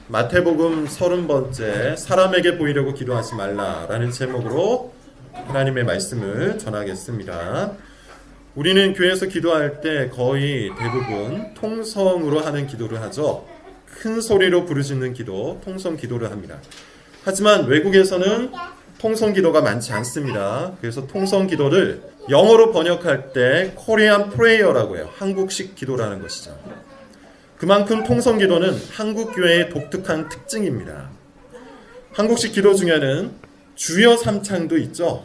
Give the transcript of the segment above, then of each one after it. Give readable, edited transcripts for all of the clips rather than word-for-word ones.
마태복음 30번째 사람에게 보이려고 기도하지 말라라는 제목으로 하나님의 말씀을 전하겠습니다. 우리는 교회에서 기도할 때 거의 대부분 통성으로 하는 기도를 하죠. 큰 소리로 부르짖는 기도, 통성 기도를 합니다. 하지만 외국에서는 통성 기도가 많지 않습니다. 그래서 통성 기도를 영어로 번역할 때 코리안 프레이어라고 해요. 한국식 기도라는 것이죠. 그만큼 통성 기도는 한국 교회의 독특한 특징입니다. 한국식 기도 중에는 주여 삼창도 있죠.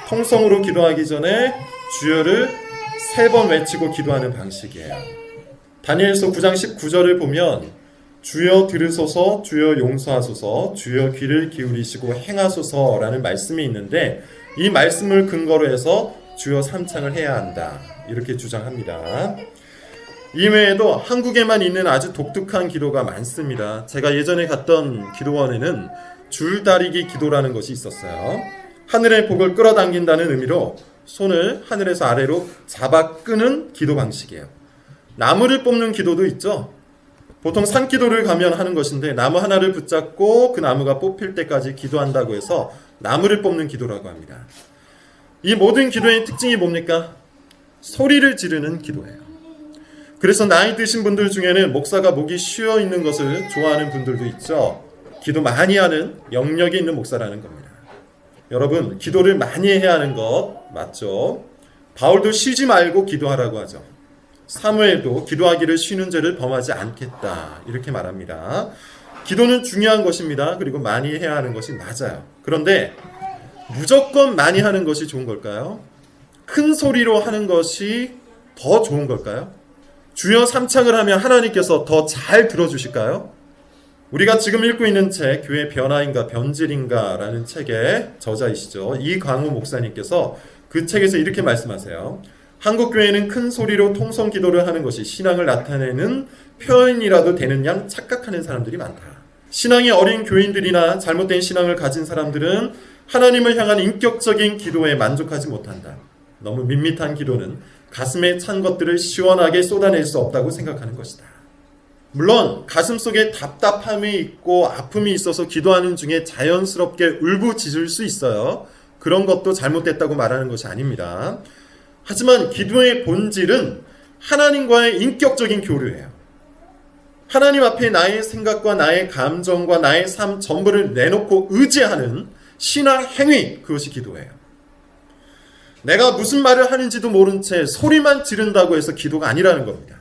통성으로 기도하기 전에 주여를 3번 외치고 기도하는 방식이에요. 다니엘서 9장 19절을 보면 주여 들으소서, 주여 용서하소서, 주여 귀를 기울이시고 행하소서라는 말씀이 있는데 이 말씀을 근거로 해서 주여 삼창을 해야 한다 이렇게 주장합니다. 이외에도 한국에만 있는 아주 독특한 기도가 많습니다. 제가 예전에 갔던 기도원에는 줄다리기 기도라는 것이 있었어요. 하늘의 복을 끌어당긴다는 의미로 손을 하늘에서 아래로 잡아 끄는 기도 방식이에요. 나무를 뽑는 기도도 있죠. 보통 산기도를 가면 하는 것인데 나무 하나를 붙잡고 그 나무가 뽑힐 때까지 기도한다고 해서 나무를 뽑는 기도라고 합니다. 이 모든 기도의 특징이 뭡니까? 소리를 지르는 기도예요. 그래서 나이 드신 분들 중에는 목사가 목이 쉬어 있는 것을 좋아하는 분들도 있죠. 기도 많이 하는 영역이 있는 목사라는 겁니다. 여러분, 기도를 많이 해야 하는 것 맞죠? 바울도 쉬지 말고 기도하라고 하죠. 사무엘도 기도하기를 쉬는 죄를 범하지 않겠다 이렇게 말합니다. 기도는 중요한 것입니다. 그리고 많이 해야 하는 것이 맞아요. 그런데 무조건 많이 하는 것이 좋은 걸까요? 큰 소리로 하는 것이 더 좋은 걸까요? 주여 삼창을 하면 하나님께서 더 잘 들어주실까요? 우리가 지금 읽고 있는 책 교회 변화인가 변질인가 라는 책의 저자이시죠. 이광우 목사님께서 그 책에서 이렇게 말씀하세요. 한국 교회는 큰 소리로 통성 기도를 하는 것이 신앙을 나타내는 표현이라도 되는 양 착각하는 사람들이 많다. 신앙이 어린 교인들이나 잘못된 신앙을 가진 사람들은 하나님을 향한 인격적인 기도에 만족하지 못한다. 너무 밋밋한 기도는 가슴에 찬 것들을 시원하게 쏟아낼 수 없다고 생각하는 것이다. 물론 가슴 속에 답답함이 있고 아픔이 있어서 기도하는 중에 자연스럽게 울부짖을 수 있어요. 그런 것도 잘못됐다고 말하는 것이 아닙니다. 하지만 기도의 본질은 하나님과의 인격적인 교류예요. 하나님 앞에 나의 생각과 나의 감정과 나의 삶 전부를 내놓고 의지하는 신앙 행위, 그것이 기도예요. 내가 무슨 말을 하는지도 모른 채 소리만 지른다고 해서 기도가 아니라는 겁니다.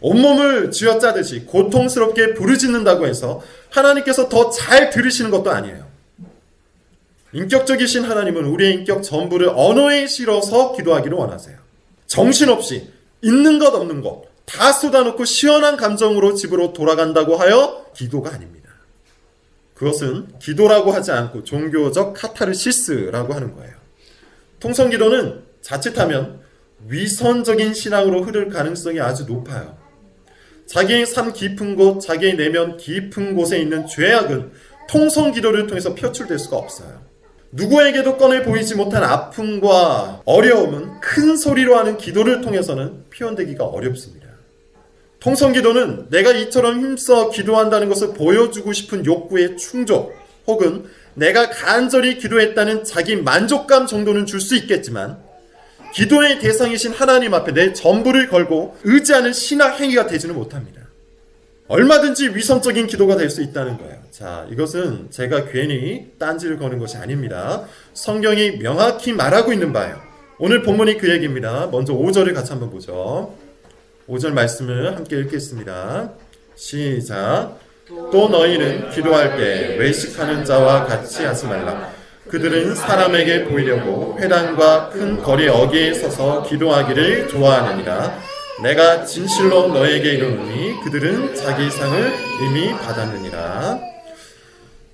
온몸을 쥐어짜듯이 고통스럽게 부르짖는다고 해서 하나님께서 더 잘 들으시는 것도 아니에요. 인격적이신 하나님은 우리의 인격 전부를 언어에 실어서 기도하기를 원하세요. 정신없이 있는 것 없는 것 다 쏟아놓고 시원한 감정으로 집으로 돌아간다고 하여 기도가 아닙니다. 그것은 기도라고 하지 않고 종교적 카타르시스라고 하는 거예요. 통성기도는 자칫하면 위선적인 신앙으로 흐를 가능성이 아주 높아요. 자기의 삶 깊은 곳, 자기의 내면 깊은 곳에 있는 죄악은 통성기도를 통해서 표출될 수가 없어요. 누구에게도 꺼내 보이지 못한 아픔과 어려움은 큰 소리로 하는 기도를 통해서는 표현되기가 어렵습니다. 통성기도는 내가 이처럼 힘써 기도한다는 것을 보여주고 싶은 욕구의 충족 혹은 내가 간절히 기도했다는 자기 만족감 정도는 줄 수 있겠지만 기도의 대상이신 하나님 앞에 내 전부를 걸고 의지하는 신앙 행위가 되지는 못합니다. 얼마든지 위선적인 기도가 될 수 있다는 거예요. 자, 이것은 제가 괜히 딴지를 거는 것이 아닙니다. 성경이 명확히 말하고 있는 바예요. 오늘 본문이 그 얘기입니다. 먼저 5절을 같이 한번 보죠. 5절 말씀을 함께 읽겠습니다. 시작. 또 너희는 기도할 때 외식하는 자와 같이 하지 말라. 그들은 사람에게 보이려고 회당과 큰 거리 어귀에 서서 기도하기를 좋아하느니라. 내가 진실로 너에게 이르노니 그들은 자기 상을 이미 받았느니라.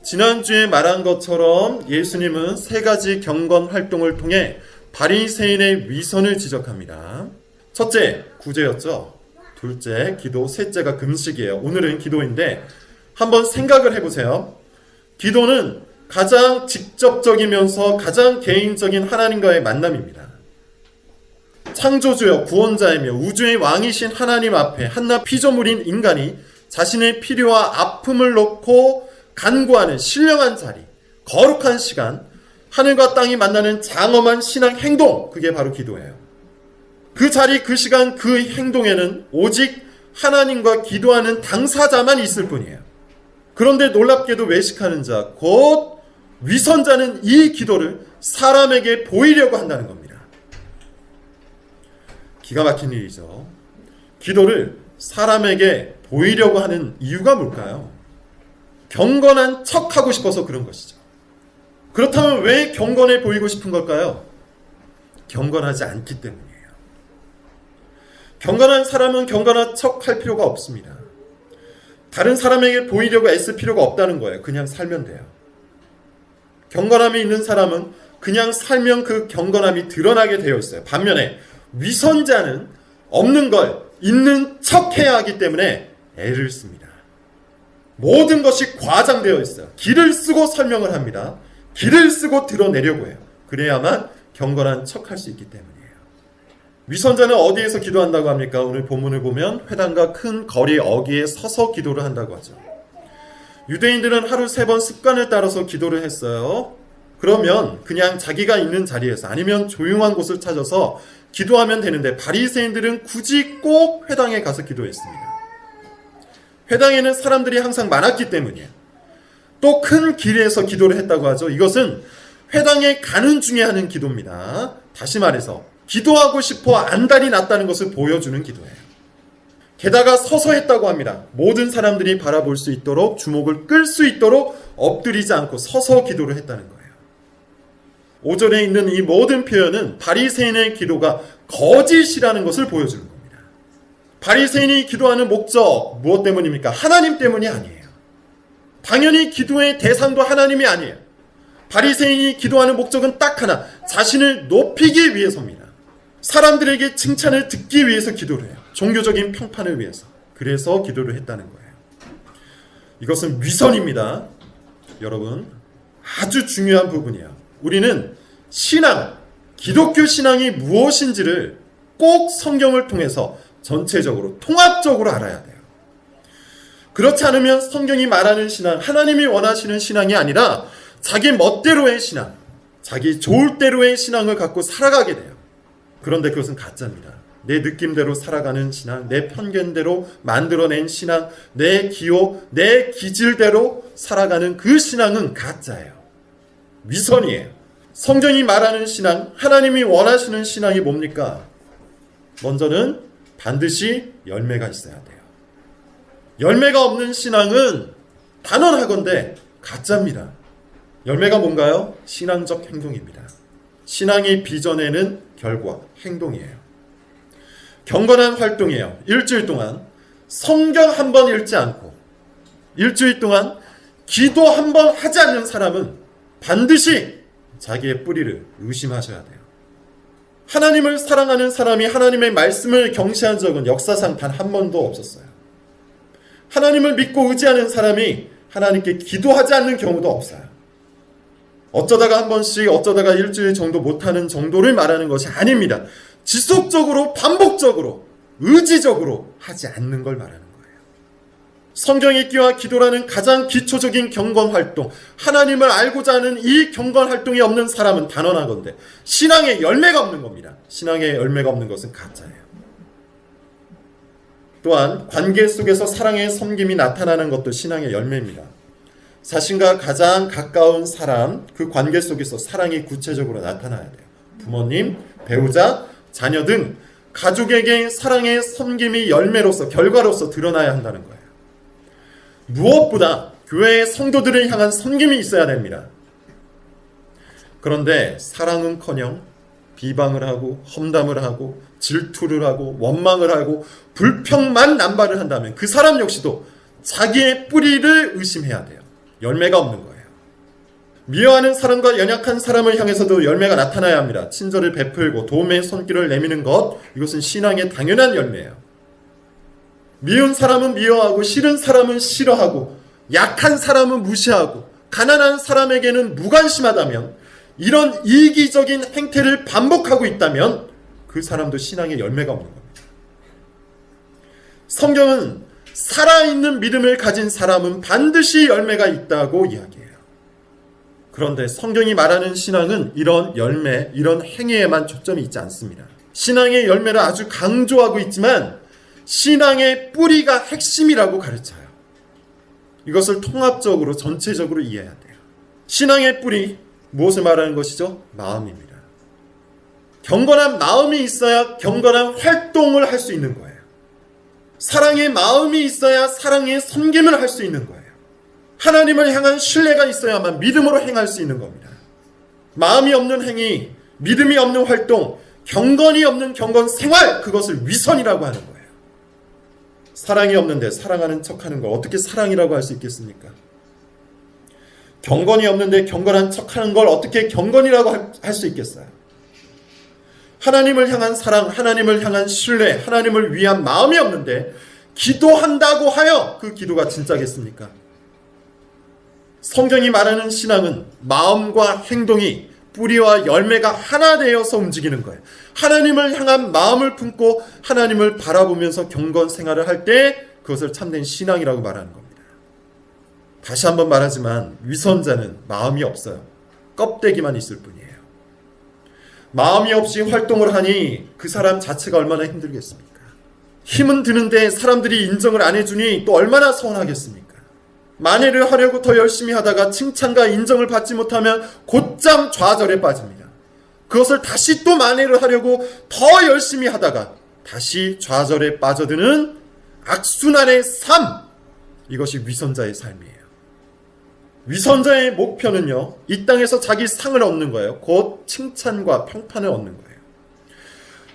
지난주에 말한 것처럼 예수님은 3가지 경건 활동을 통해 바리새인의 위선을 지적합니다. 첫째, 구제였죠. 둘째, 기도. 셋째가 금식이에요. 오늘은 기도인데 한번 생각을 해보세요. 기도는 가장 직접적이면서 가장 개인적인 하나님과의 만남입니다. 창조주여 구원자이며 우주의 왕이신 하나님 앞에 한낱 피조물인 인간이 자신의 필요와 아픔을 놓고 간구하는 신령한 자리, 거룩한 시간, 하늘과 땅이 만나는 장엄한 신앙 행동, 그게 바로 기도예요. 그 자리, 그 시간, 그 행동에는 오직 하나님과 기도하는 당사자만 있을 뿐이에요. 그런데 놀랍게도 외식하는 자, 곧 위선자는 이 기도를 사람에게 보이려고 한다는 겁니다. 기가 막힌 일이죠. 기도를 사람에게 보이려고 하는 이유가 뭘까요? 경건한 척하고 싶어서 그런 것이죠. 그렇다면 왜 경건해 보이고 싶은 걸까요? 경건하지 않기 때문이에요. 경건한 사람은 경건한 척할 필요가 없습니다. 다른 사람에게 보이려고 애쓸 필요가 없다는 거예요. 그냥 살면 돼요. 경건함이 있는 사람은 그냥 살면 그 경건함이 드러나게 되어 있어요. 반면에 위선자는 없는 걸 있는 척해야 하기 때문에 애를 씁니다. 모든 것이 과장되어 있어요. 기를 쓰고 설명을 합니다. 기를 쓰고 드러내려고 해요. 그래야만 경건한 척할 수 있기 때문이에요. 위선자는 어디에서 기도한다고 합니까? 오늘 본문을 보면 회당과 큰 거리 어귀에 서서 기도를 한다고 하죠. 유대인들은 하루 3번 습관을 따라서 기도를 했어요. 그러면 그냥 자기가 있는 자리에서 아니면 조용한 곳을 찾아서 기도하면 되는데 바리새인들은 굳이 꼭 회당에 가서 기도했습니다. 회당에는 사람들이 항상 많았기 때문이에요. 또 큰 길에서 기도를 했다고 하죠. 이것은 회당에 가는 중에 하는 기도입니다. 다시 말해서 기도하고 싶어 안달이 났다는 것을 보여주는 기도예요. 게다가 서서 했다고 합니다. 모든 사람들이 바라볼 수 있도록, 주목을 끌 수 있도록 엎드리지 않고 서서 기도를 했다는 거예요. 5절에 있는 이 모든 표현은 바리새인의 기도가 거짓이라는 것을 보여주는 겁니다. 바리새인이 기도하는 목적, 무엇 때문입니까? 하나님 때문이 아니에요. 당연히 기도의 대상도 하나님이 아니에요. 바리새인이 기도하는 목적은 딱 하나, 자신을 높이기 위해서입니다. 사람들에게 칭찬을 듣기 위해서 기도를 해요. 종교적인 평판을 위해서. 그래서 기도를 했다는 거예요. 이것은 위선입니다. 여러분, 아주 중요한 부분이에요. 우리는 신앙, 기독교 신앙이 무엇인지를 꼭 성경을 통해서 전체적으로, 통합적으로 알아야 돼요. 그렇지 않으면 성경이 말하는 신앙, 하나님이 원하시는 신앙이 아니라 자기 멋대로의 신앙, 자기 좋을 대로의 신앙을 갖고 살아가게 돼요. 그런데 그것은 가짜입니다. 내 느낌대로 살아가는 신앙, 내 편견대로 만들어낸 신앙, 내 기호, 내 기질대로 살아가는 그 신앙은 가짜예요. 위선이에요. 성경이 말하는 신앙, 하나님이 원하시는 신앙이 뭡니까? 먼저는 반드시 열매가 있어야 돼요. 열매가 없는 신앙은 단언하건대 가짜입니다. 열매가 뭔가요? 신앙적 행동입니다. 신앙이 빚어내는 결과, 행동이에요. 경건한 활동이에요. 일주일 동안 성경 한 번 읽지 않고 일주일 동안 기도 한 번 하지 않는 사람은 반드시 자기의 뿌리를 의심하셔야 돼요. 하나님을 사랑하는 사람이 하나님의 말씀을 경시한 적은 역사상 단 한 번도 없었어요. 하나님을 믿고 의지하는 사람이 하나님께 기도하지 않는 경우도 없어요. 어쩌다가 한 번씩, 어쩌다가 일주일 정도 못하는 정도를 말하는 것이 아닙니다. 지속적으로, 반복적으로, 의지적으로 하지 않는 걸 말하는 거예요. 성경 읽기와 기도라는 가장 기초적인 경건 활동, 하나님을 알고자 하는 이 경건 활동이 없는 사람은 단언하건대 신앙의 열매가 없는 겁니다. 신앙의 열매가 없는 것은 가짜예요. 또한 관계 속에서 사랑의 섬김이 나타나는 것도 신앙의 열매입니다. 자신과 가장 가까운 사람, 그 관계 속에서 사랑이 구체적으로 나타나야 돼요. 부모님, 배우자, 자녀 등 가족에게 사랑의 섬김이 열매로서, 결과로서 드러나야 한다는 거예요. 무엇보다 교회의 성도들을 향한 섬김이 있어야 됩니다. 그런데 사랑은커녕 비방을 하고 험담을 하고 질투를 하고 원망을 하고 불평만 남발을 한다면 그 사람 역시도 자기의 뿌리를 의심해야 돼요. 열매가 없는 거예요. 미워하는 사람과 연약한 사람을 향해서도 열매가 나타나야 합니다. 친절을 베풀고 도움의 손길을 내미는 것, 이것은 신앙의 당연한 열매예요. 미운 사람은 미워하고 싫은 사람은 싫어하고 약한 사람은 무시하고 가난한 사람에게는 무관심하다면, 이런 이기적인 행태를 반복하고 있다면 그 사람도 신앙의 열매가 없는 겁니다. 성경은 살아있는 믿음을 가진 사람은 반드시 열매가 있다고 이야기해요. 그런데 성경이 말하는 신앙은 이런 열매, 이런 행위에만 초점이 있지 않습니다. 신앙의 열매를 아주 강조하고 있지만 신앙의 뿌리가 핵심이라고 가르쳐요. 이것을 통합적으로 전체적으로 이해해야 돼요. 신앙의 뿌리, 무엇을 말하는 것이죠? 마음입니다. 경건한 마음이 있어야 경건한 활동을 할 수 있는 거예요. 사랑의 마음이 있어야 사랑의 섬김을 할 수 있는 거예요. 하나님을 향한 신뢰가 있어야만 믿음으로 행할 수 있는 겁니다. 마음이 없는 행위, 믿음이 없는 활동, 경건이 없는 경건 생활, 그것을 위선이라고 하는 거예요. 사랑이 없는데 사랑하는 척하는 걸 어떻게 사랑이라고 할 수 있겠습니까? 경건이 없는데 경건한 척하는 걸 어떻게 경건이라고 할 수 있겠어요? 하나님을 향한 사랑, 하나님을 향한 신뢰, 하나님을 위한 마음이 없는데 기도한다고 하여 그 기도가 진짜겠습니까? 성경이 말하는 신앙은 마음과 행동이 뿌리와 열매가 하나 되어서 움직이는 거예요. 하나님을 향한 마음을 품고 하나님을 바라보면서 경건 생활을 할 때 그것을 참된 신앙이라고 말하는 겁니다. 다시 한번 말하지만 위선자는 마음이 없어요. 껍데기만 있을 뿐이에요. 마음이 없이 활동을 하니 그 사람 자체가 얼마나 힘들겠습니까? 힘은 드는데 사람들이 인정을 안 해주니 또 얼마나 서운하겠습니까? 만회를 하려고 더 열심히 하다가 칭찬과 인정을 받지 못하면 곧장 좌절에 빠집니다. 그것을 다시 또 만회를 하려고 더 열심히 하다가 다시 좌절에 빠져드는 악순환의 삶, 이것이 위선자의 삶이에요. 위선자의 목표는요, 이 땅에서 자기 상을 얻는 거예요. 곧 칭찬과 평판을 얻는 거예요.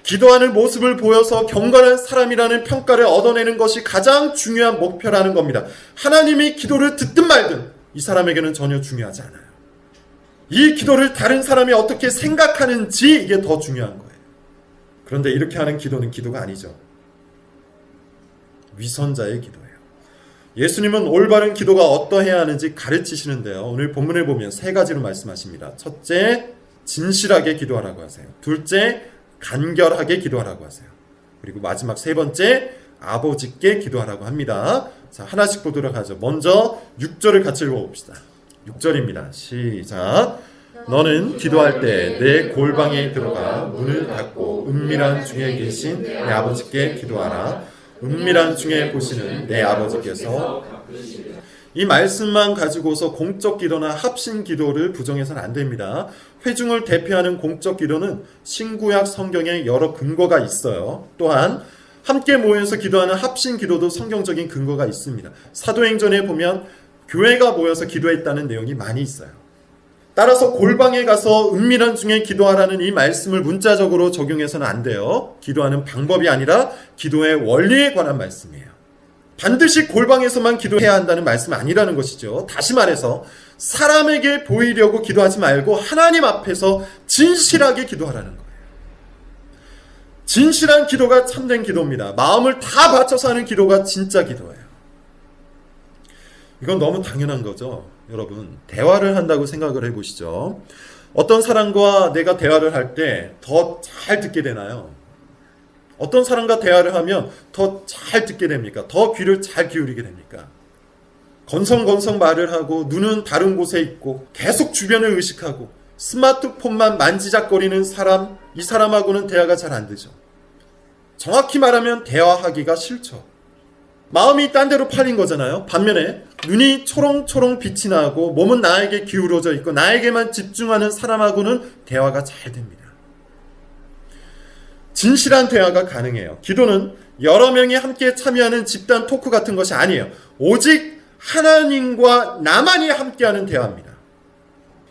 기도하는 모습을 보여서 경건한 사람이라는 평가를 얻어내는 것이 가장 중요한 목표라는 겁니다. 하나님이 기도를 듣든 말든 이 사람에게는 전혀 중요하지 않아요. 이 기도를 다른 사람이 어떻게 생각하는지, 이게 더 중요한 거예요. 그런데 이렇게 하는 기도는 기도가 아니죠. 위선자의 기도예요. 예수님은 올바른 기도가 어떠해야 하는지 가르치시는데요. 오늘 본문을 보면 세 가지로 말씀하십니다. 첫째, 진실하게 기도하라고 하세요. 둘째, 간결하게 기도하라고 하세요. 그리고 마지막 세 번째, 아버지께 기도하라고 합니다. 자, 하나씩 보도록 하죠. 먼저 6절을 같이 읽어봅시다. 6절입니다. 시작. 너는 기도할 때 내 골방에 들어가 문을 닫고 은밀한 중에 계신 내 아버지께 기도하라. 은밀한 중에 보시는 내 아버지께서. 이 말씀만 가지고서 공적 기도나 합심 기도를 부정해서는 안 됩니다. 회중을 대표하는 공적 기도는 신구약 성경에 여러 근거가 있어요. 또한 함께 모여서 기도하는 합심 기도도 성경적인 근거가 있습니다. 사도행전에 보면 교회가 모여서 기도했다는 내용이 많이 있어요. 따라서 골방에 가서 은밀한 중에 기도하라는 이 말씀을 문자적으로 적용해서는 안 돼요. 기도하는 방법이 아니라 기도의 원리에 관한 말씀이에요. 반드시 골방에서만 기도해야 한다는 말씀은 아니라는 것이죠. 다시 말해서 사람에게 보이려고 기도하지 말고 하나님 앞에서 진실하게 기도하라는 거예요. 진실한 기도가 참된 기도입니다. 마음을 다 바쳐서 하는 기도가 진짜 기도예요. 이건 너무 당연한 거죠. 여러분, 대화를 한다고 생각을 해보시죠. 어떤 사람과 내가 대화를 할 때 더 잘 듣게 되나요? 어떤 사람과 대화를 하면 더 잘 듣게 됩니까? 더 귀를 잘 기울이게 됩니까? 건성건성 말을 하고 눈은 다른 곳에 있고 계속 주변을 의식하고 스마트폰만 만지작거리는 사람, 이 사람하고는 대화가 잘 안 되죠. 정확히 말하면 대화하기가 싫죠. 마음이 딴 데로 팔린 거잖아요. 반면에 눈이 초롱초롱 빛이 나고 몸은 나에게 기울어져 있고 나에게만 집중하는 사람하고는 대화가 잘 됩니다. 진실한 대화가 가능해요. 기도는 여러 명이 함께 참여하는 집단 토크 같은 것이 아니에요. 오직 하나님과 나만이 함께하는 대화입니다.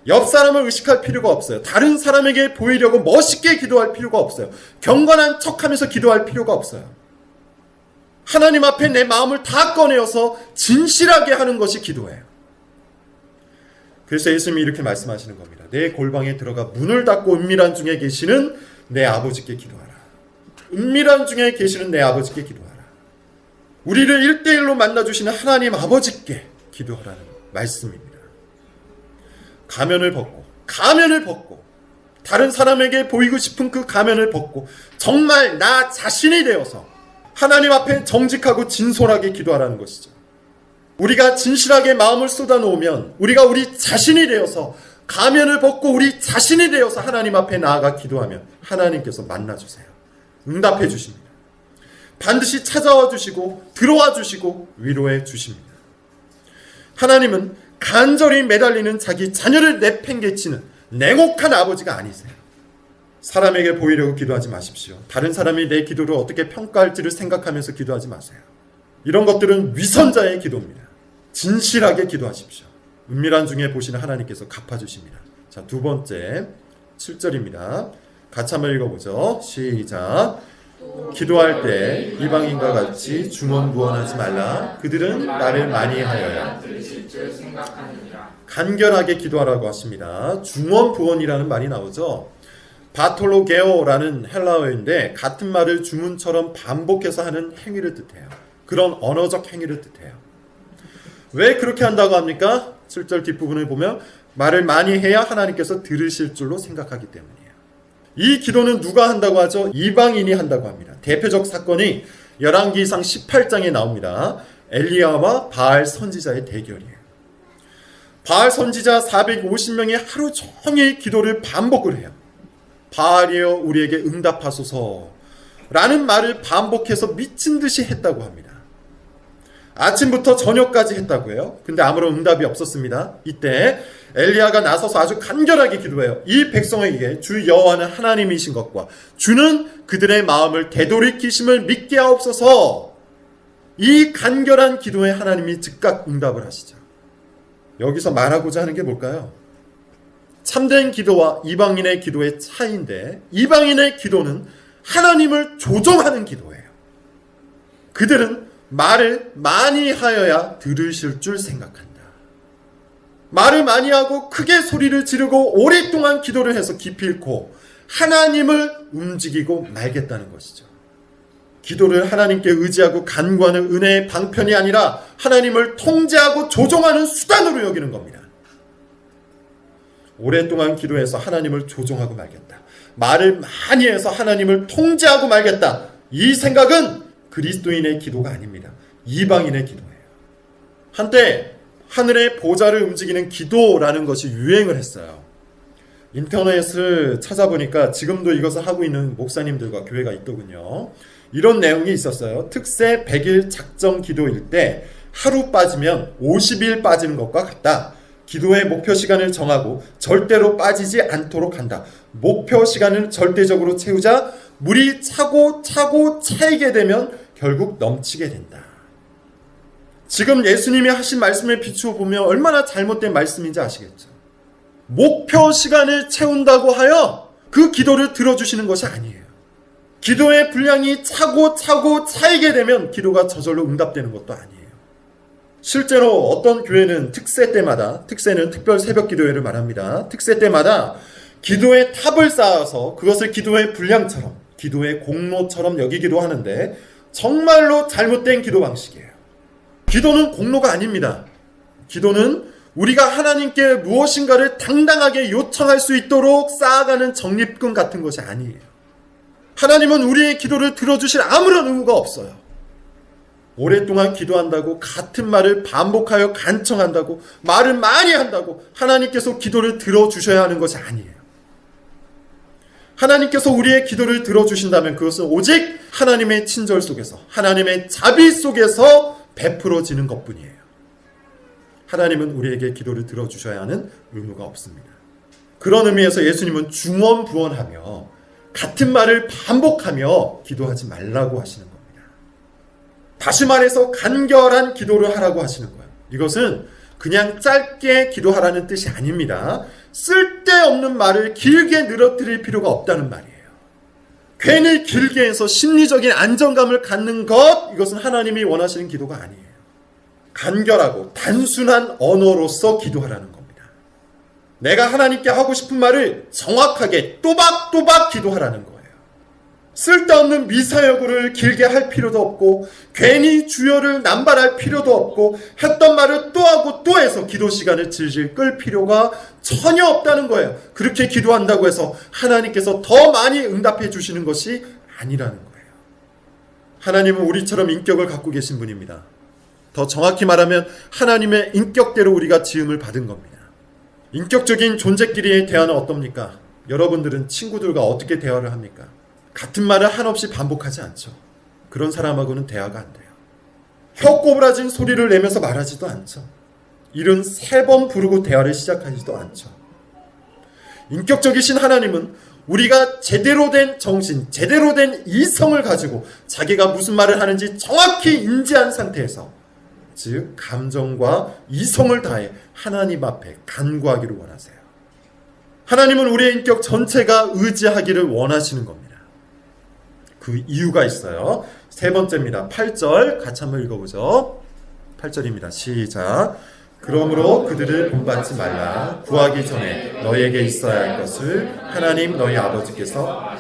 옆 사람을 의식할 필요가 없어요. 다른 사람에게 보이려고 멋있게 기도할 필요가 없어요. 경건한 척하면서 기도할 필요가 없어요. 하나님 앞에 내 마음을 다 꺼내어서 진실하게 하는 것이 기도예요. 그래서 예수님이 이렇게 말씀하시는 겁니다. 내 골방에 들어가 문을 닫고 은밀한 중에 계시는 내 아버지께 기도하라. 은밀한 중에 계시는 내 아버지께 기도하라. 우리를 1대1로 만나주시는 하나님 아버지께 기도하라는 말씀입니다. 가면을 벗고 다른 사람에게 보이고 싶은 그 가면을 벗고 정말 나 자신이 되어서 하나님 앞에 정직하고 진솔하게 기도하라는 것이죠. 우리가 진실하게 마음을 쏟아놓으면 우리가 우리 자신이 되어서 가면을 벗고 우리 자신이 되어서 하나님 앞에 나아가 기도하면 하나님께서 만나주세요. 응답해 주십니다. 반드시 찾아와 주시고 들어와 주시고 위로해 주십니다. 하나님은 간절히 매달리는 자기 자녀를 내팽개치는 냉혹한 아버지가 아니세요. 사람에게 보이려고 기도하지 마십시오. 다른 사람이 내 기도를 어떻게 평가할지를 생각하면서 기도하지 마세요. 이런 것들은 위선자의 기도입니다. 진실하게 기도하십시오. 은밀한 중에 보시는 하나님께서 갚아주십니다. 자, 두 번째 7절입니다. 같이 한번 읽어보죠. 시작. 기도할 때 이방인과 같이 중언부언하지 말라. 그들은 나를 많이 하여야 간결하게 기도하라고 하십니다. 중언부언이라는 말이 나오죠. 바톨로게오라는 헬라어인데 같은 말을 주문처럼 반복해서 하는 행위를 뜻해요. 그런 언어적 행위를 뜻해요. 왜 그렇게 한다고 합니까? 7절 뒷부분을 보면 말을 많이 해야 하나님께서 들으실 줄로 생각하기 때문이에요. 이 기도는 누가 한다고 하죠? 이방인이 한다고 합니다. 대표적 사건이 열왕기상 18장에 나옵니다. 엘리야와 바알 선지자의 대결이에요. 바알 선지자 450명이 하루 종일 기도를 반복을 해요. 바알이여 우리에게 응답하소서 라는 말을 반복해서 미친 듯이 했다고 합니다. 아침부터 저녁까지 했다고 해요. 근데 아무런 응답이 없었습니다. 이때 엘리야가 나서서 아주 간결하게 기도해요. 이 백성에게 주 여호와는 하나님이신 것과 주는 그들의 마음을 되돌이키심을 믿게 하옵소서. 이 간결한 기도에 하나님이 즉각 응답을 하시죠. 여기서 말하고자 하는 게 뭘까요? 참된 기도와 이방인의 기도의 차이인데, 이방인의 기도는 하나님을 조종하는 기도예요. 그들은 말을 많이 하여야 들으실 줄 생각한다. 말을 많이 하고 크게 소리를 지르고 오랫동안 기도를 해서 깊이 잃고 하나님을 움직이고 말겠다는 것이죠. 기도를 하나님께 의지하고 간구하는 은혜의 방편이 아니라 하나님을 통제하고 조종하는 수단으로 여기는 겁니다. 오랫동안 기도해서 하나님을 조종하고 말겠다. 말을 많이 해서 하나님을 통제하고 말겠다. 이 생각은 그리스도인의 기도가 아닙니다. 이방인의 기도예요. 한때 하늘의 보좌를 움직이는 기도라는 것이 유행을 했어요. 인터넷을 찾아보니까 지금도 이것을 하고 있는 목사님들과 교회가 있더군요. 이런 내용이 있었어요. 특세 100일 작정 기도일 때 하루 빠지면 50일 빠지는 것과 같다. 기도의 목표 시간을 정하고 절대로 빠지지 않도록 한다. 목표 시간을 절대적으로 채우자 물이 차고 차이게 되면 결국 넘치게 된다. 지금 예수님이 하신 말씀에 비추어 보면 얼마나 잘못된 말씀인지 아시겠죠? 목표 시간을 채운다고 하여 그 기도를 들어주시는 것이 아니에요. 기도의 분량이 차고 차이게 되면 기도가 저절로 응답되는 것도 아니에요. 실제로 어떤 교회는 특세 때마다, 특세는 특별 새벽 기도회를 말합니다. 특세 때마다 기도의 탑을 쌓아서 그것을 기도의 분량처럼, 기도의 공로처럼 여기기도 하는데 정말로 잘못된 기도 방식이에요. 기도는 공로가 아닙니다. 기도는 우리가 하나님께 무엇인가를 당당하게 요청할 수 있도록 쌓아가는 적립금 같은 것이 아니에요. 하나님은 우리의 기도를 들어주실 아무런 의무가 없어요. 오랫동안 기도한다고, 같은 말을 반복하여 간청한다고, 말을 많이 한다고 하나님께서 기도를 들어주셔야 하는 것이 아니에요. 하나님께서 우리의 기도를 들어주신다면 그것은 오직 하나님의 친절 속에서, 하나님의 자비 속에서 베풀어지는 것뿐이에요. 하나님은 우리에게 기도를 들어주셔야 하는 의무가 없습니다. 그런 의미에서 예수님은 중언부언하며 같은 말을 반복하며 기도하지 말라고 하시는 겁니다. 다시 말해서 간결한 기도를 하라고 하시는 거예요. 이것은 그냥 짧게 기도하라는 뜻이 아닙니다. 쓸데없는 말을 길게 늘어뜨릴 필요가 없다는 말이에요. 괜히 길게 해서 심리적인 안정감을 갖는 것, 이것은 하나님이 원하시는 기도가 아니에요. 간결하고 단순한 언어로서 기도하라는 겁니다. 내가 하나님께 하고 싶은 말을 정확하게 또박또박 기도하라는 거예요. 쓸데없는 미사여구를 길게 할 필요도 없고 괜히 주여를 남발할 필요도 없고 했던 말을 또 하고 또 해서 기도 시간을 질질 끌 필요가 전혀 없다는 거예요. 그렇게 기도한다고 해서 하나님께서 더 많이 응답해 주시는 것이 아니라는 거예요. 하나님은 우리처럼 인격을 갖고 계신 분입니다. 더 정확히 말하면 하나님의 인격대로 우리가 지음을 받은 겁니다. 인격적인 존재끼리의 대화는 어떻습니까? 여러분들은 친구들과 어떻게 대화를 합니까? 같은 말을 한없이 반복하지 않죠. 그런 사람하고는 대화가 안 돼요. 혀 꼬부라진 소리를 내면서 말하지도 않죠. 이른 3번 부르고 대화를 시작하지도 않죠. 인격적이신 하나님은 우리가 제대로 된 정신, 제대로 된 이성을 가지고 자기가 무슨 말을 하는지 정확히 인지한 상태에서, 즉 감정과 이성을 다해 하나님 앞에 간구하기를 원하세요. 하나님은 우리의 인격 전체가 의지하기를 원하시는 겁니다. 그 이유가 있어요. 3번째입니다. 8절 같이 한번 읽어보죠. 8절입니다. 시작. 그러므로 그들을 본받지 말라. 구하기 전에 너희에게 있어야 할 것을 하나님 너희 아버지께서.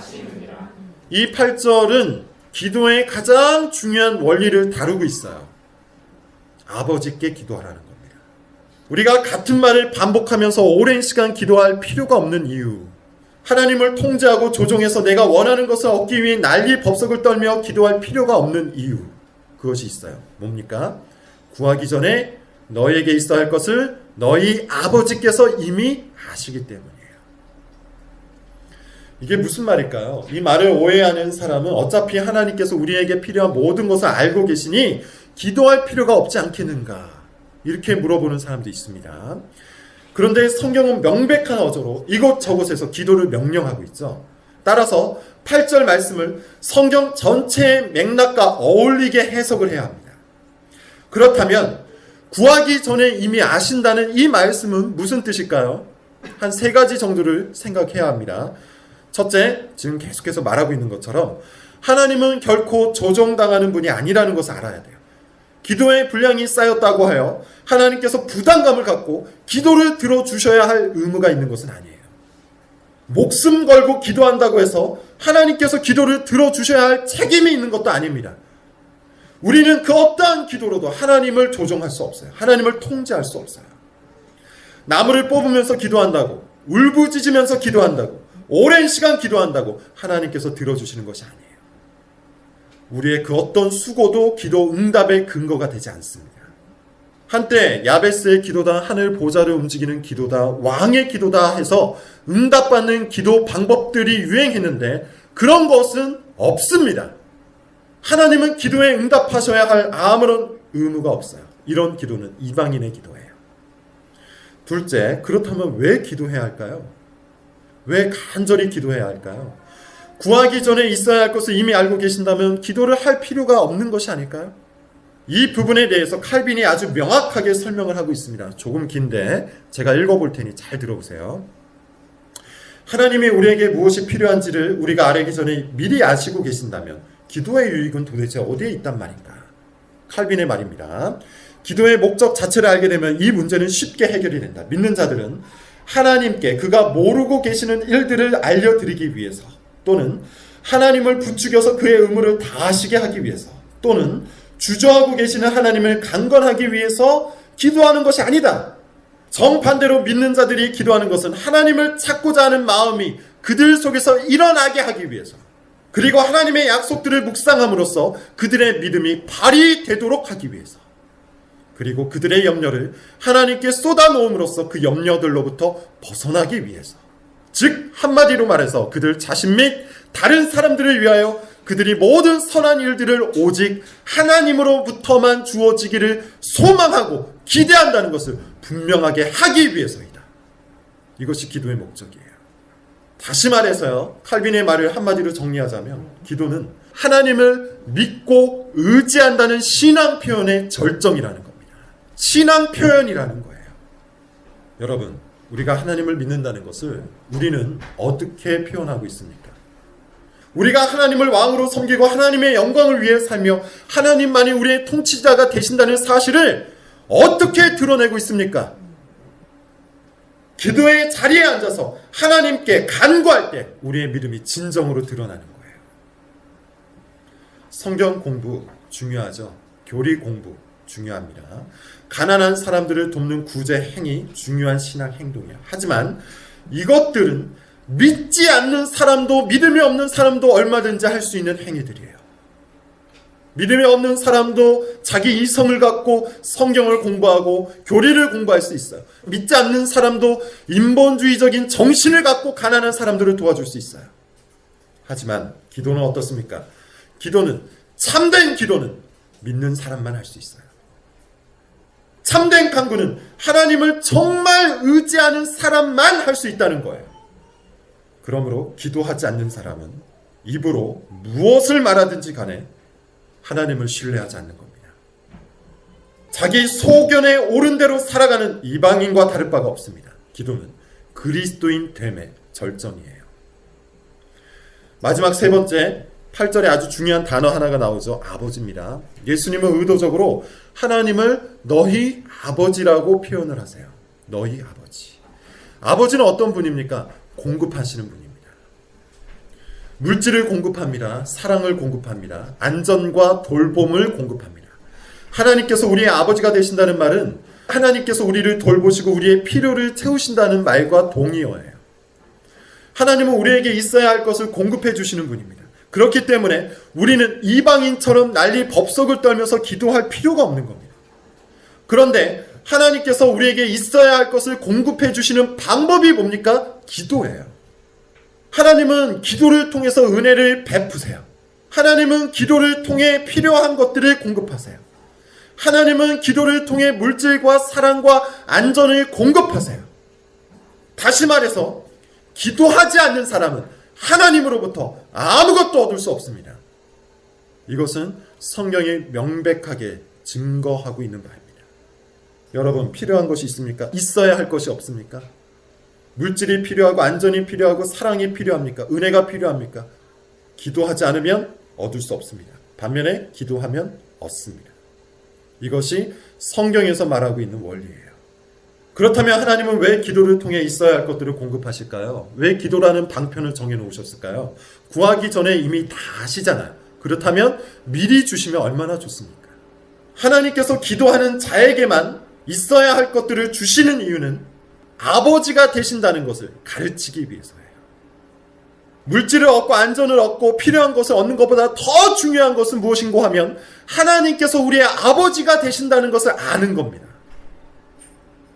이 8절은 기도의 가장 중요한 원리를 다루고 있어요. 아버지께 기도하라는 겁니다. 우리가 같은 말을 반복하면서 오랜 시간 기도할 필요가 없는 이유, 하나님을 통제하고 조종해서 내가 원하는 것을 얻기 위해 난리 법석을 떨며 기도할 필요가 없는 이유, 그것이 있어요. 뭡니까? 구하기 전에 너희에게 있어야 할 것을 너희 아버지께서 이미 아시기 때문이에요. 이게 무슨 말일까요? 이 말을 오해하는 사람은 어차피 하나님께서 우리에게 필요한 모든 것을 알고 계시니 기도할 필요가 없지 않겠는가, 이렇게 물어보는 사람도 있습니다. 그런데 성경은 명백한 어조로 이곳저곳에서 기도를 명령하고 있죠. 따라서 8절 말씀을 성경 전체의 맥락과 어울리게 해석을 해야 합니다. 그렇다면 구하기 전에 이미 아신다는 이 말씀은 무슨 뜻일까요? 한 3가지 정도를 생각해야 합니다. 첫째, 지금 계속해서 말하고 있는 것처럼 하나님은 결코 조종당하는 분이 아니라는 것을 알아야 돼요. 기도의 분량이 쌓였다고 하여 하나님께서 부담감을 갖고 기도를 들어주셔야 할 의무가 있는 것은 아니에요. 목숨 걸고 기도한다고 해서 하나님께서 기도를 들어주셔야 할 책임이 있는 것도 아닙니다. 우리는 그 어떠한 기도로도 하나님을 조종할 수 없어요. 하나님을 통제할 수 없어요. 나무를 뽑으면서 기도한다고, 울부짖으면서 기도한다고, 오랜 시간 기도한다고 하나님께서 들어주시는 것이 아니에요. 우리의 그 어떤 수고도 기도 응답의 근거가 되지 않습니다. 한때 야베스의 기도다, 하늘 보좌를 움직이는 기도다, 왕의 기도다 해서 응답받는 기도 방법들이 유행했는데 그런 것은 없습니다. 하나님은 기도에 응답하셔야 할 아무런 의무가 없어요. 이런 기도는 이방인의 기도예요. 둘째, 그렇다면 왜 기도해야 할까요? 왜 간절히 기도해야 할까요? 구하기 전에 있어야 할 것을 이미 알고 계신다면 기도를 할 필요가 없는 것이 아닐까요? 이 부분에 대해서 칼빈이 아주 명확하게 설명을 하고 있습니다. 조금 긴데 제가 읽어볼 테니 잘 들어보세요. 하나님이 우리에게 무엇이 필요한지를 우리가 알기 전에 미리 아시고 계신다면 기도의 유익은 도대체 어디에 있단 말인가? 칼빈의 말입니다. 기도의 목적 자체를 알게 되면 이 문제는 쉽게 해결이 된다. 믿는 자들은 하나님께 그가 모르고 계시는 일들을 알려드리기 위해서, 또는 하나님을 부추겨서 그의 의무를 다하시게 하기 위해서, 또는 주저하고 계시는 하나님을 강건하기 위해서 기도하는 것이 아니다. 정반대로 믿는 자들이 기도하는 것은 하나님을 찾고자 하는 마음이 그들 속에서 일어나게 하기 위해서, 그리고 하나님의 약속들을 묵상함으로써 그들의 믿음이 발휘되도록 하기 위해서, 그리고 그들의 염려를 하나님께 쏟아놓음으로써 그 염려들로부터 벗어나기 위해서, 즉 한마디로 말해서 그들 자신 및 다른 사람들을 위하여 그들이 모든 선한 일들을 오직 하나님으로부터만 주어지기를 소망하고 기대한다는 것을 분명하게 하기 위해서이다. 이것이 기도의 목적이에요. 다시 말해서요, 칼빈의 말을 한마디로 정리하자면 기도는 하나님을 믿고 의지한다는 신앙 표현의 절정이라는 겁니다. 신앙 표현이라는 거예요. 여러분, 우리가 하나님을 믿는다는 것을 우리는 어떻게 표현하고 있습니까? 우리가 하나님을 왕으로 섬기고 하나님의 영광을 위해 살며 하나님만이 우리의 통치자가 되신다는 사실을 어떻게 드러내고 있습니까? 기도의 자리에 앉아서 하나님께 간구할 때 우리의 믿음이 진정으로 드러나는 거예요. 성경 공부 중요하죠. 교리 공부 중요합니다. 가난한 사람들을 돕는 구제 행위 중요한 신앙 행동이에요. 하지만 이것들은 믿지 않는 사람도 믿음이 없는 사람도 얼마든지 할 수 있는 행위들이에요. 믿음이 없는 사람도 자기 이성을 갖고 성경을 공부하고 교리를 공부할 수 있어요. 믿지 않는 사람도 인본주의적인 정신을 갖고 가난한 사람들을 도와줄 수 있어요. 하지만 기도는 어떻습니까? 참된 기도는 믿는 사람만 할 수 있어요. 참된 간구는 하나님을 정말 의지하는 사람만 할 수 있다는 거예요. 그러므로 기도하지 않는 사람은 입으로 무엇을 말하든지 간에 하나님을 신뢰하지 않는 겁니다. 자기 소견에 옳은 대로 살아가는 이방인과 다를 바가 없습니다. 기도는 그리스도인 됨의 절정이에요. 마지막 세 번째, 8절에 아주 중요한 단어 하나가 나오죠. 아버지입니다. 예수님은 의도적으로 하나님을 너희 아버지라고 표현을 하세요. 너희 아버지. 아버지는 어떤 분입니까? 공급하시는 분입니다. 물질을 공급합니다. 사랑을 공급합니다. 안전과 돌봄을 공급합니다. 하나님께서 우리의 아버지가 되신다는 말은 하나님께서 우리를 돌보시고 우리의 필요를 채우신다는 말과 동의어예요. 하나님은 우리에게 있어야 할 것을 공급해 주시는 분입니다. 그렇기 때문에 우리는 이방인처럼 난리 법석을 떨면서 기도할 필요가 없는 겁니다. 그런데 하나님께서 우리에게 있어야 할 것을 공급해 주시는 방법이 뭡니까? 기도예요. 하나님은 기도를 통해서 은혜를 베푸세요. 하나님은 기도를 통해 필요한 것들을 공급하세요. 하나님은 기도를 통해 물질과 사랑과 안전을 공급하세요. 다시 말해서 기도하지 않는 사람은 하나님으로부터 아무것도 얻을 수 없습니다. 이것은 성경이 명백하게 증거하고 있는 바입니다. 여러분, 필요한 것이 있습니까? 있어야 할 것이 없습니까? 물질이 필요하고 안전이 필요하고 사랑이 필요합니까? 은혜가 필요합니까? 기도하지 않으면 얻을 수 없습니다. 반면에 기도하면 얻습니다. 이것이 성경에서 말하고 있는 원리예요. 그렇다면 하나님은 왜 기도를 통해 있어야 할 것들을 공급하실까요? 왜 기도라는 방편을 정해놓으셨을까요? 구하기 전에 이미 다 아시잖아요. 그렇다면 미리 주시면 얼마나 좋습니까? 하나님께서 기도하는 자에게만 있어야 할 것들을 주시는 이유는 아버지가 되신다는 것을 가르치기 위해서예요. 물질을 얻고 안전을 얻고 필요한 것을 얻는 것보다 더 중요한 것은 무엇인고 하면 하나님께서 우리의 아버지가 되신다는 것을 아는 겁니다.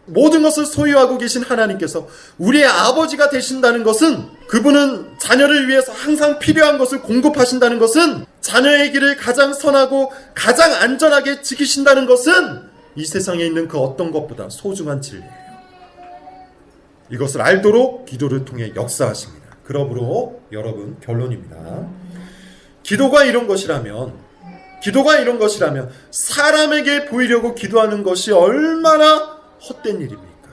모든 것을 소유하고 계신 하나님께서 우리의 아버지가 되신다는 것은, 그분은 자녀를 위해서 항상 필요한 것을 공급하신다는 것은, 자녀의 길을 가장 선하고 가장 안전하게 지키신다는 것은 이 세상에 있는 그 어떤 것보다 소중한 진리예요. 이것을 알도록 기도를 통해 역사하십니다. 그러므로 여러분, 결론입니다. 기도가 이런 것이라면 사람에게 보이려고 기도하는 것이 얼마나 헛된 일입니까?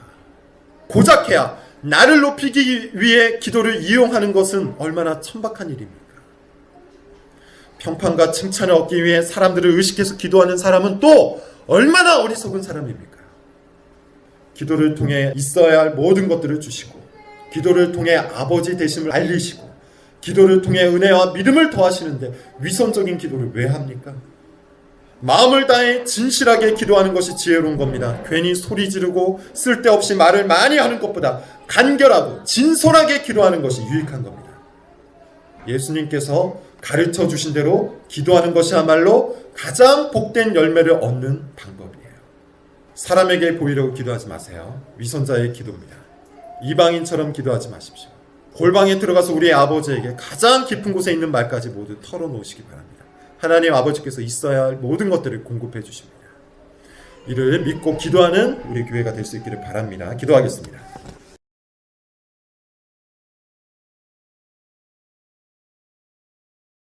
고작해야 나를 높이기 위해 기도를 이용하는 것은 얼마나 천박한 일입니까? 평판과 칭찬을 얻기 위해 사람들을 의식해서 기도하는 사람은 또 얼마나 어리석은 사람입니까? 기도를 통해 있어야 할 모든 것들을 주시고, 기도를 통해 아버지 되심을 알리시고, 기도를 통해 은혜와 믿음을 더하시는데 위선적인 기도를 왜 합니까? 마음을 다해 진실하게 기도하는 것이 지혜로운 겁니다. 괜히 소리 지르고 쓸데없이 말을 많이 하는 것보다 간결하고 진솔하게 기도하는 것이 유익한 겁니다. 예수님께서 가르쳐 주신 대로 기도하는 것이야말로 가장 복된 열매를 얻는 방법이에요. 사람에게 보이려고 기도하지 마세요. 위선자의 기도입니다. 이방인처럼 기도하지 마십시오. 골방에 들어가서 우리의 아버지에게 가장 깊은 곳에 있는 말까지 모두 털어놓으시기 바랍니다. 하나님 아버지께서 있어야 할 모든 것들을 공급해 주십니다. 이를 믿고 기도하는 우리 교회가 될 수 있기를 바랍니다. 기도하겠습니다.